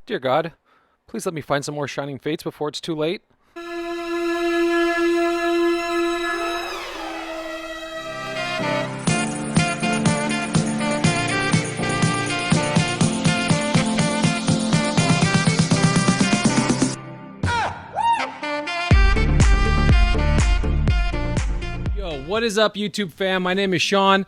Dear God, please let me find some more Shining Fates before it's too late. Yo, what is up, YouTube fam? My name is Sean.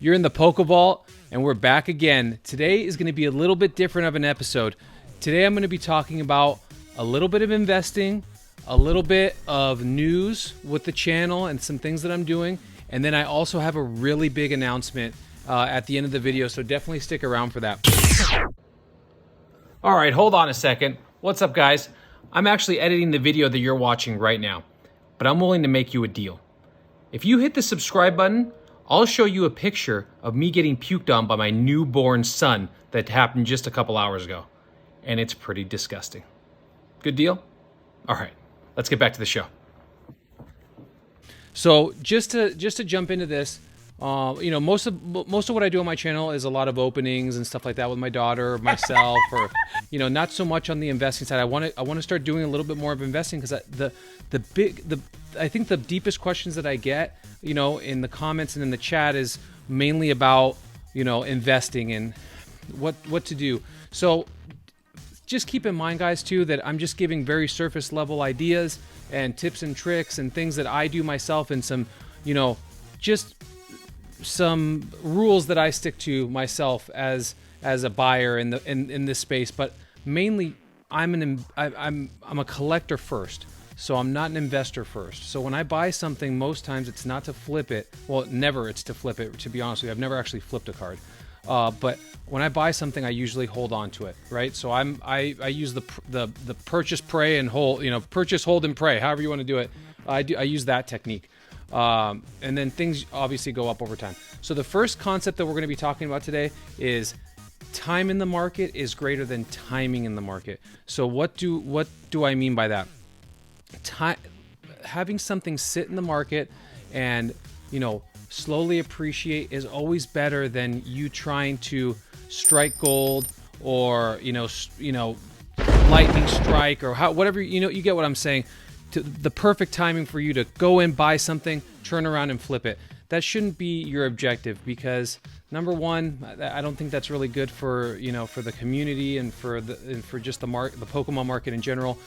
You're in the Pokevault, and we're back again. Today is going to be a little bit different of an episode. Today I'm going to be talking about a little bit of investing, a little bit of news with the channel and some things that I'm doing, and then I also have a really big announcement at the end of the video, so definitely stick around for that. All right, hold on a second. What's up, guys? I'm actually editing the video that you're watching right now, but I'm willing to make you a deal. If you hit the subscribe button, I'll show you a picture of me getting puked on by my newborn son that happened just a couple hours ago. And it's pretty disgusting. Good deal? All right, let's get back to the show. So just to jump into this, most of what I do on my channel is a lot of openings and stuff like that with my daughter, myself, or not so much on the investing side. I want to start doing a little bit more of investing because I think the deepest questions that I get, in the comments and in the chat is mainly about, investing and what to do. So just keep in mind, guys, too, that I'm just giving very surface level ideas and tips and tricks and things that I do myself and some, just some rules that I stick to myself as a buyer in this space. But mainly, I'm a collector first. So I'm not an investor first. So when I buy something, most times it's not to flip it. Well, never it's to flip it, to be honest with you. I've never actually flipped a card. But when I buy something, I usually hold on to it, right? So I use the purchase, pray, and hold, purchase, hold, and pray, however you want to do it. I use that technique. And then things obviously go up over time. So the first concept that we're going to be talking about today is time in the market is greater than timing in the market. So what do I mean by that? Having something sit in the market and slowly appreciate is always better than you trying to strike gold or lightning strike or whatever, you get what I'm saying. The perfect timing for you to go and buy something, turn around and flip it. That shouldn't be your objective because number one, I don't think that's really good for for the community and for just the Pokemon market in general.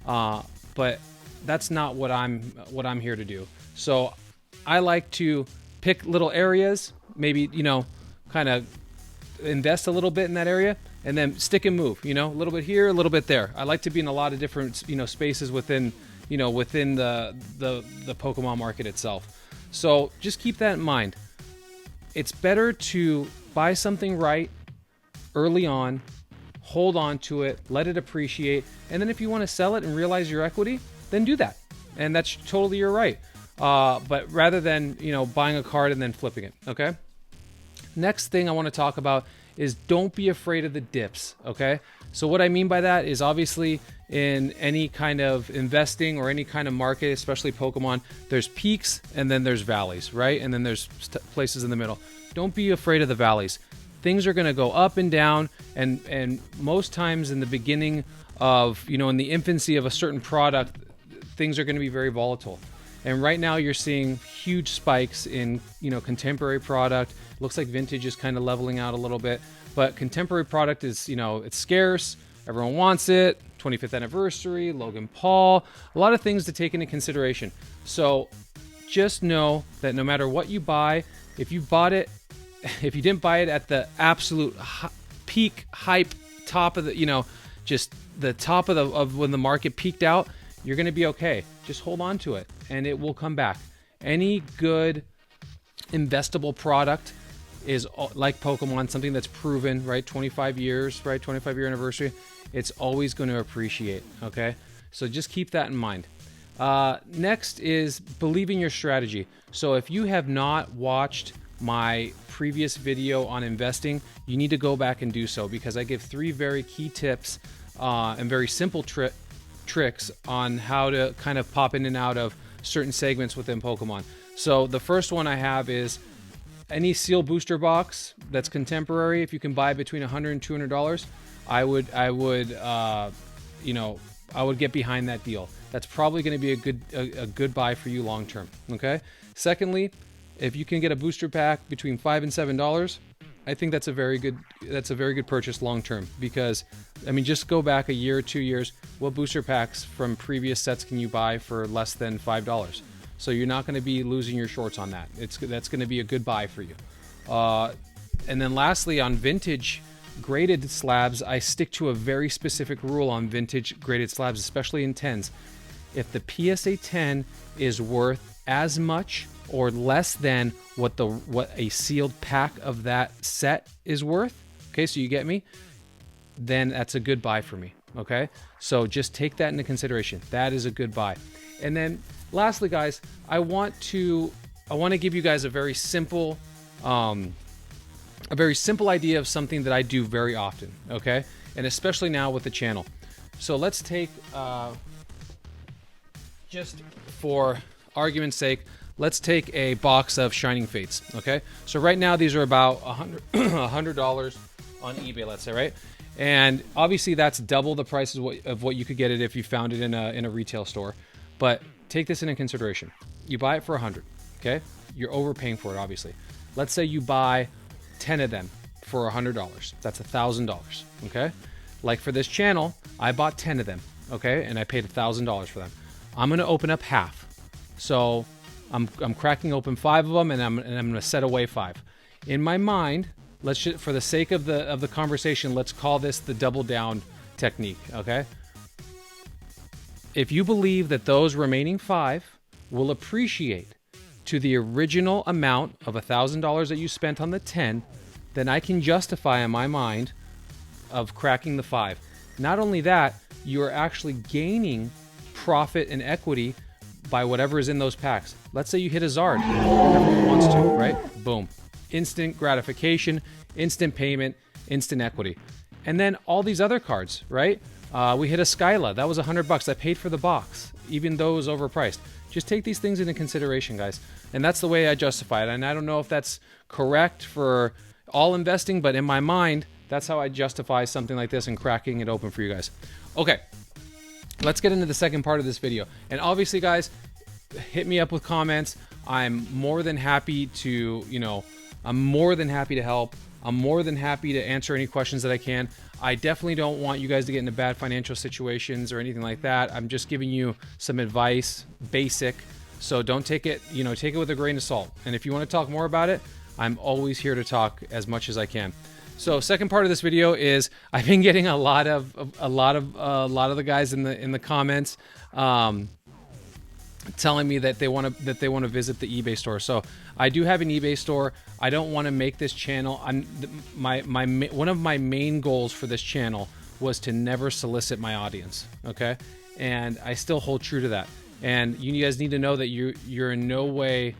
But that's not what I'm here to do. So I like to pick little areas, maybe kind of invest a little bit in that area, and then stick and move. A little bit here, a little bit there. I like to be in a lot of different spaces within within the Pokemon market itself. So just keep that in mind. It's better to buy something right early on, hold on to it, let it appreciate, and then if you want to sell it and realize your equity, then do that. And that's totally your right. But rather than, buying a card and then flipping it, okay? Next thing I want to talk about is don't be afraid of the dips, okay? So what I mean by that is obviously in any kind of investing or any kind of market, especially Pokemon, there's peaks and then there's valleys, right? And then there's places in the middle. Don't be afraid of the valleys. Things are going to go up and down, and most times in the beginning of, in the infancy of a certain product, things are going to be very volatile. And right now you're seeing huge spikes in, contemporary product. Looks like vintage is kind of leveling out a little bit, but contemporary product is, it's scarce. Everyone wants it. 25th anniversary, Logan Paul, a lot of things to take into consideration. So just know that no matter what you buy, if you didn't buy it at the absolute peak hype top of the, just the top of when the market peaked out, you're going to be okay. Just hold on to it and it will come back. Any good investable product is like Pokemon, something that's proven, right? 25 years, right? 25-year anniversary. It's always going to appreciate, okay? So just keep that in mind. Next is believe in your strategy. So if you have not watched my previous video on investing, you need to go back and do so because I give 3 very key tips and very simple tricks on how to kind of pop in and out of certain segments within Pokemon. So the first one I have is any seal booster box that's contemporary. If you can buy between $100 and $200, I would you know, I would get behind that deal. That's probably going to be a good buy for you long term. Okay. Secondly, if you can get a booster pack between $5 and $7, I think that's a very good purchase long term, because I mean, just go back a year or 2 years. What booster packs from previous sets can you buy for less than $5? So you're not going to be losing your shorts on that. That's going to be a good buy for you. And then lastly, on vintage graded slabs, I stick to a very specific rule on vintage graded slabs, especially in 10s. If the PSA 10 is worth as much or less than what a sealed pack of that set is worth, okay, so you get me, then that's a good buy for me. Okay, so just take that into consideration. That is a good buy. And then lastly, guys, I want to give you guys a very simple idea of something that I do very often. Okay, and especially now with the channel. So let's take just for argument's sake, let's take a box of Shining Fates. Okay, so right now these are about $100 on eBay, let's say, right? And obviously that's double the price of what you could get it if you found it in a retail store. But take this into consideration. You buy it for $100, okay? You're overpaying for it, obviously. Let's say you buy 10 of them for $100. That's $1,000, okay? Like for this channel, I bought 10 of them, okay? And I paid $1,000 for them. I'm gonna open up half. So I'm cracking open 5 of them, and I'm gonna set away 5. In my mind, let's just, for the sake of the conversation, let's call this the double down technique, okay? If you believe that those remaining 5 will appreciate to the original amount of $1,000 that you spent on the 10, then I can justify in my mind of cracking the 5. Not only that, you are actually gaining profit and equity by whatever is in those packs. Let's say you hit a Zard, everyone wants to, right? Boom. Instant gratification, instant payment, instant equity. And then all these other cards, right? We hit a Skyla, that was $100. I paid for the box, even though it was overpriced. Just take these things into consideration, guys. And that's the way I justify it. And I don't know if that's correct for all investing, but in my mind, that's how I justify something like this and cracking it open for you guys. Okay, let's get into the second part of this video. And obviously, guys, hit me up with comments. I'm more than happy to, I'm more than happy to help. I'm more than happy to answer any questions that I can. I definitely don't want you guys to get into bad financial situations or anything like that. I'm just giving you some advice, basic. So don't take it, take it with a grain of salt. And if you want to talk more about it, I'm always here to talk as much as I can. So second part of this video is I've been getting a lot of the guys in the comments telling me that they want to visit the eBay store. So I do have an eBay store. I don't want to make this channel. One of my main goals for this channel was to never solicit my audience. Okay, and I still hold true to that. And you guys need to know that you're in no way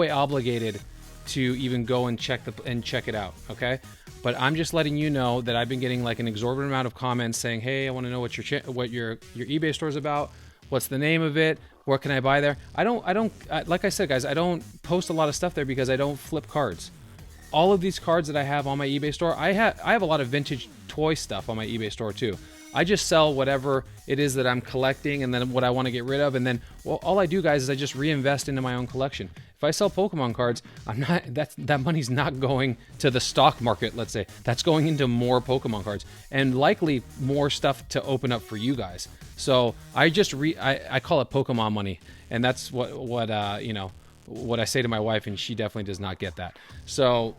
obligated to even go and check it out. Okay. But I'm just letting you know that I've been getting like an exorbitant amount of comments saying, "Hey, I want to know what your eBay store is about. What's the name of it? What can I buy there?" I don't like I said, guys, I don't post a lot of stuff there because I don't flip cards. All of these cards that I have on my eBay store, I have a lot of vintage toy stuff on my eBay store too. I just sell whatever it is that I'm collecting and then what I want to get rid of, and then all I do, guys, is I just reinvest into my own collection. If I sell Pokemon cards, that money's not going to the stock market, let's say. That's going into more Pokemon cards and likely more stuff to open up for you guys. So I just I call it Pokemon money, and that's what I say to my wife, and she definitely does not get that. So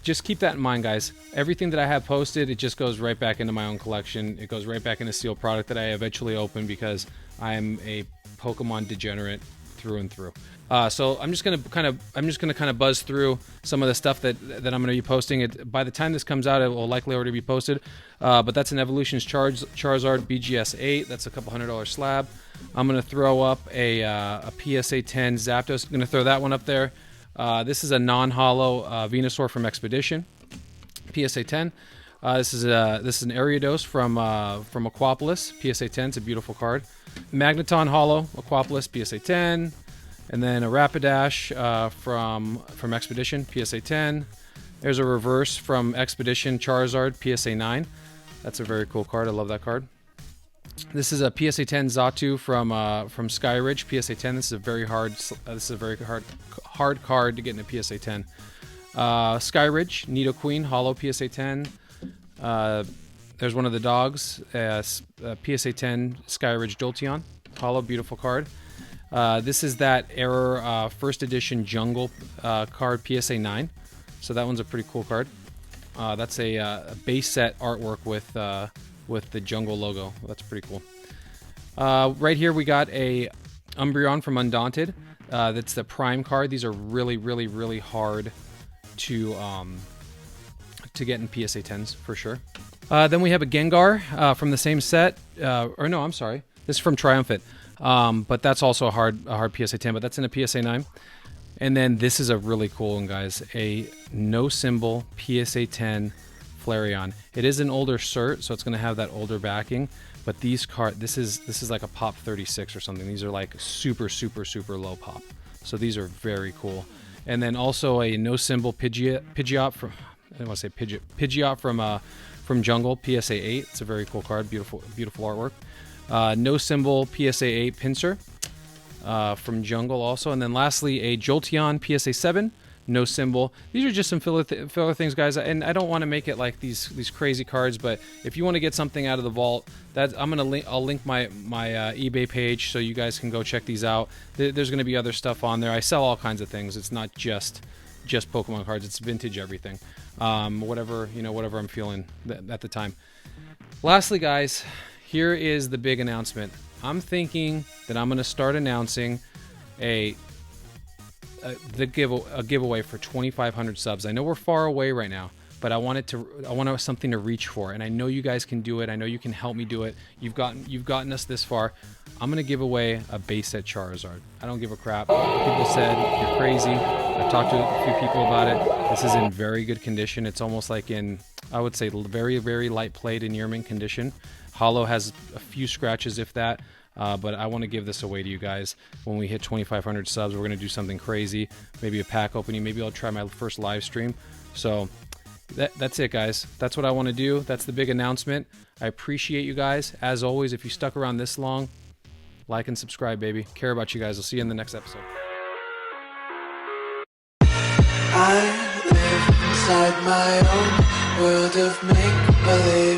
just keep that in mind, guys. Everything that I have posted, it just goes right back into my own collection. It goes right back into sealed product that I eventually open because I'm a Pokemon degenerate through and through. So I'm just gonna kind of buzz through some of the stuff that I'm gonna be posting. By the time this comes out, it will likely already be posted. But that's an Evolutions Charizard BGS 8. That's a couple $100 slab. I'm gonna throw up a PSA 10 Zapdos. I'm gonna throw that one up there. This is a non-hollow Venusaur from Expedition, PSA 10. This is an Ariados from Aquapolis, PSA 10. It's a beautiful card. Magneton Hollow Aquapolis, PSA 10, and then a Rapidash from Expedition, PSA 10. There's a reverse from Expedition Charizard PSA 9. That's a very cool card. I love that card. This is a PSA 10 Xatu from Skyridge PSA 10. This is a very hard card to get in a PSA 10. Skyridge Nidoqueen Holo PSA 10. There's one of the dogs, PSA 10 Skyridge Jolteon Holo, beautiful card. This is that Error first edition Jungle card PSA 9. So that one's a pretty cool card. That's a base set artwork with the Jungle logo. That's pretty cool. Right here we got a Umbreon from Undaunted. That's the Prime card. These are really hard to get in PSA 10s for sure. Then we have a Gengar from the same set. Or no, I'm sorry. This is from Triumphant. But that's also a hard PSA 10, but that's in a PSA 9. And then this is a really cool one, guys. A no symbol PSA 10 Flareon. It is an older cert, so it's going to have that older backing. But these this is like a pop 36 or something. These are like super low pop. So these are very cool. And then also a no symbol Pidgeot from Pidgeot from Jungle PSA 8. It's a very cool card. Beautiful artwork. No symbol PSA 8 Pinsir from Jungle also. And then lastly, a Jolteon PSA 7, no symbol. These are just some filler things, guys. And I don't want to make it like these crazy cards, but if you want to get something out of the vault, I'll link my eBay page so you guys can go check these out. There's going to be other stuff on there. I sell all kinds of things. It's not just Pokemon cards. It's vintage everything. Whatever I'm feeling at the time. Lastly, guys, here is the big announcement. I'm thinking that I'm going to start announcing a giveaway for 2,500 subs. I know we're far away right now, but I want something to reach for, and I know you guys can do it. I know you can help me do it. You've gotten us this far. I'm going to give away a base set Charizard. I don't give a crap. People said you're crazy. I've talked to a few people about it. This is in very good condition. It's almost like in, I would say, very light played and Yearming condition. Holo has a few scratches, if that, but I want to give this away to you guys. When we hit 2,500 subs, we're going to do something crazy. Maybe a pack opening. Maybe I'll try my first live stream. So that's it, guys. That's what I want to do. That's the big announcement. I appreciate you guys. As always, if you stuck around this long, like and subscribe, baby. Care about you guys. I'll see you in the next episode. I live inside my own world of make-believe.